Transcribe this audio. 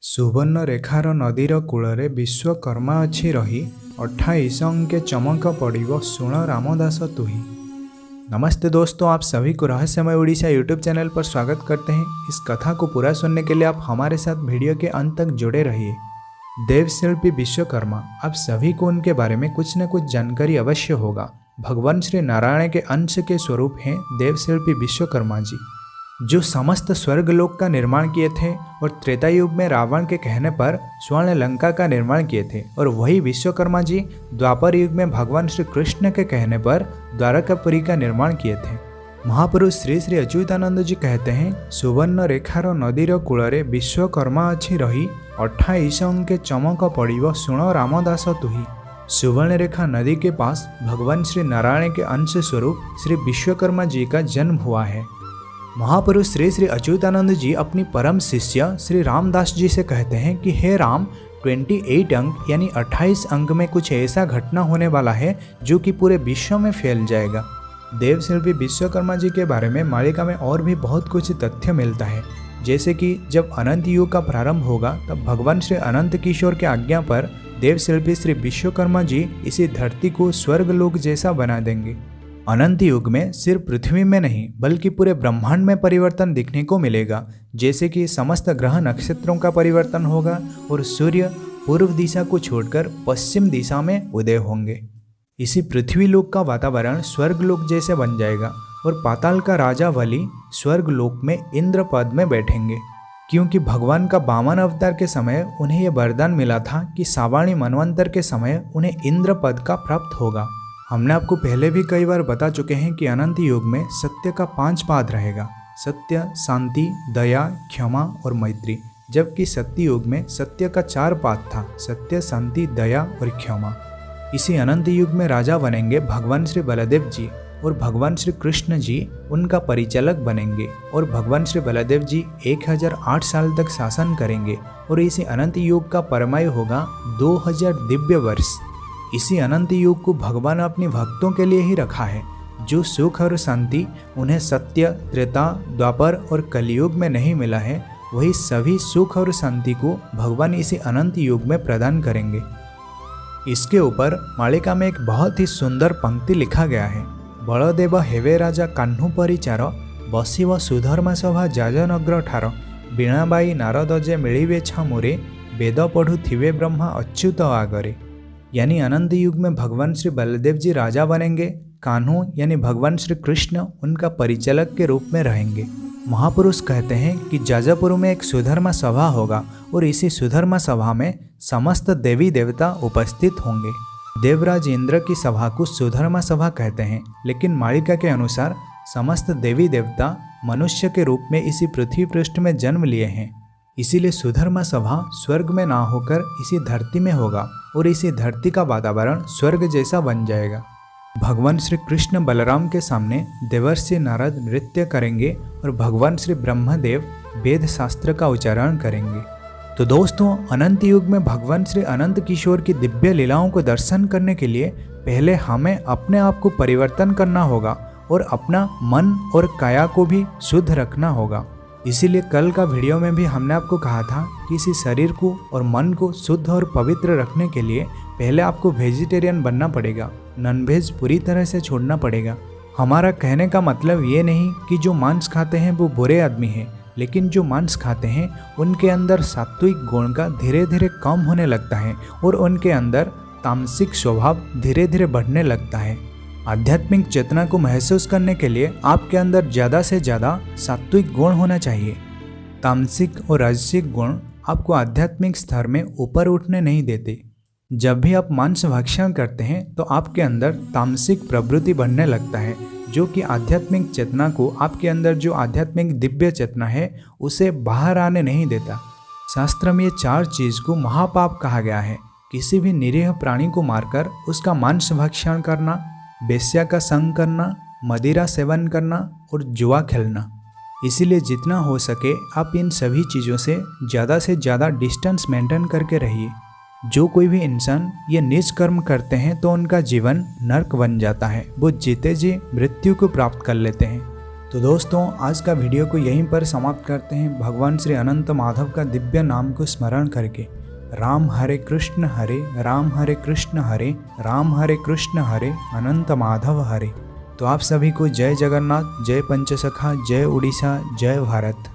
सुवर्णरेखार नदीर कूଳରେ विश्वकर्मा ଅଛି रही 28 अंके चमक पड़िବ सुण रामदास तुही। नमस्ते दोस्तों, आप सभी को रहस्यमय उड़ीसा यूट्यूब चैनल पर स्वागत करते हैं। इस कथा को पूरा सुनने के लिए आप हमारे साथ वीडियो के अंत तक जुड़े रहिए। देवशिल्पी विश्वकर्मा, आप सभी को उनके बारे में कुछ न कुछ जानकारी अवश्य होगा। भगवान श्री नारायण के अंश के स्वरूप हैं देवशिल्पी विश्वकर्मा जी, जो समस्त स्वर्गलोक का निर्माण किए थे और त्रेता युग में रावण के कहने पर स्वर्ण लंका का निर्माण किए थे। और वही विश्वकर्मा जी द्वापर युग में भगवान श्री कृष्ण के कहने पर द्वारकापुरी का निर्माण किए थे। महापुरुष श्री श्री अच्युतानंद जी कहते हैं, सुवर्ण रेखार नदीर कूଳରେ विश्वकर्मा अच्छी रही 28 अंके चमक पड़िବ सुण रामदास तुही। सुवर्ण रेखा नदी के पास भगवान श्री नारायण के अंश स्वरूप श्री विश्वकर्मा जी का जन्म हुआ है। महापुरुष श्री श्री अच्युतानंद जी अपनी परम शिष्य श्री रामदास जी से कहते हैं कि हे राम, 28 अंक यानी 28 अंक में कुछ ऐसा घटना होने वाला है जो कि पूरे विश्व में फैल जाएगा। देवशिल्पी विश्वकर्मा जी के बारे में मालिका में और भी बहुत कुछ तथ्य मिलता है, जैसे कि जब अनंत युग का प्रारंभ होगा तब भगवान श्री अनंत किशोर के आज्ञा पर देवशिल्पी श्री विश्वकर्मा जी इसी धरती को स्वर्गलोक जैसा बना देंगे। अनंत युग में सिर्फ पृथ्वी में नहीं बल्कि पूरे ब्रह्मांड में परिवर्तन दिखने को मिलेगा, जैसे कि समस्त ग्रह नक्षत्रों का परिवर्तन होगा और सूर्य पूर्व दिशा को छोड़कर पश्चिम दिशा में उदय होंगे। इसी पृथ्वी लोक का वातावरण स्वर्गलोक जैसे बन जाएगा और पाताल का राजा बलि स्वर्गलोक में इंद्र पद में बैठेंगे, क्योंकि भगवान का वामन अवतार के समय उन्हें यह वरदान मिला था कि सावाणी मनवंतर के समय उन्हें इंद्र पद का प्राप्त होगा। हमने आपको पहले भी कई बार बता चुके हैं कि अनंत युग में सत्य का 5 पाद रहेगा: सत्य, शांति, दया, क्षमा और मैत्री। जबकि सत्य युग में सत्य का 4 पाद था: सत्य, शांति, दया और क्षमा। इसी अनंत युग में राजा बनेंगे भगवान श्री बलदेव जी और भगवान श्री कृष्ण जी उनका परिचालक बनेंगे और भगवान श्री बलदेव जी 1008 साल तक शासन करेंगे और इसी अनंत युग का परमायु होगा 2000 दिव्य वर्ष। इसी अनंत युग को भगवान अपने भक्तों के लिए ही रखा है। जो सुख और शांति उन्हें सत्य, त्रेता, द्वापर और कलयुग में नहीं मिला है, वही सभी सुख और शांति को भगवान इसी अनंत युग में प्रदान करेंगे। इसके ऊपर मालिका में एक बहुत ही सुंदर पंक्ति लिखा गया है: बलदेव हेवे राजा कान्हू परिचार, बसिव सुधर्मा सभा जाजनग्र ठार, बीणाबाई नारद जे मिलिवे छामुरे, वेद पढ़ु थिवे ब्रह्मा अच्युत आगरे। यानी अनंत युग में भगवान श्री बलदेव जी राजा बनेंगे, कान्हू यानी भगवान श्री कृष्ण उनका परिचालक के रूप में रहेंगे। महापुरुष कहते हैं कि जाजपुर में एक सुधर्मा सभा होगा और इसी सुधर्मा सभा में समस्त देवी देवता उपस्थित होंगे। देवराज इंद्र की सभा को सुधर्मा सभा कहते हैं, लेकिन मालिका के अनुसार समस्त देवी देवता मनुष्य के रूप में इसी पृथ्वी पृष्ठ में जन्म लिए हैं। इसीलिए सुधर्मा सभा स्वर्ग में ना होकर इसी धरती में होगा और इसी धरती का वातावरण स्वर्ग जैसा बन जाएगा। भगवान श्री कृष्ण बलराम के सामने देवर्षि नारद नृत्य करेंगे और भगवान श्री ब्रह्मदेव वेद शास्त्र का उच्चारण करेंगे। तो दोस्तों, अनंत युग में भगवान श्री अनंत किशोर की दिव्य लीलाओं को दर्शन करने के लिए पहले हमें अपने आप को परिवर्तन करना होगा और अपना मन और काया को भी शुद्ध रखना होगा। इसीलिए कल का वीडियो में भी हमने आपको कहा था कि इसी शरीर को और मन को शुद्ध और पवित्र रखने के लिए पहले आपको वेजिटेरियन बनना पड़ेगा, नॉनवेज पूरी तरह से छोड़ना पड़ेगा। हमारा कहने का मतलब ये नहीं कि जो मांस खाते हैं वो बुरे आदमी हैं, लेकिन जो मांस खाते हैं उनके अंदर सात्विक गुण का धीरे धीरे कम होने लगता है और उनके अंदर तामसिक स्वभाव धीरे धीरे बढ़ने लगता है। आध्यात्मिक चेतना को महसूस करने के लिए आपके अंदर ज़्यादा से ज़्यादा सात्विक गुण होना चाहिए। तामसिक और राजसिक गुण आपको आध्यात्मिक स्तर में ऊपर उठने नहीं देते। जब भी आप मांस भक्षण करते हैं तो आपके अंदर तामसिक प्रवृत्ति बढ़ने लगता है, जो कि आध्यात्मिक चेतना को, आपके अंदर जो आध्यात्मिक दिव्य चेतना है उसे बाहर आने नहीं देता। शास्त्र में ये 4 चीज़ को महापाप कहा गया है: किसी भी निरीह प्राणी को मारकर उसका मांस भक्षण करना, वेश्या का संग करना, मदिरा सेवन करना और जुआ खेलना। इसीलिए जितना हो सके आप इन सभी चीज़ों से ज़्यादा डिस्टेंस मेंटेन करके रहिए। जो कोई भी इंसान ये नीच कर्म करते हैं तो उनका जीवन नर्क बन जाता है, वो जीते जी मृत्यु को प्राप्त कर लेते हैं। तो दोस्तों आज का वीडियो को यहीं पर समाप्त करते हैं। भगवान श्री अनंत माधव का दिव्य नाम को स्मरण करके राम हरे कृष्ण हरे राम हरे कृष्ण हरे राम हरे कृष्ण हरे अनंत माधव हरे। तो आप सभी को जय जगन्नाथ, जय पंचसखा, जय उड़ीसा, जय भारत।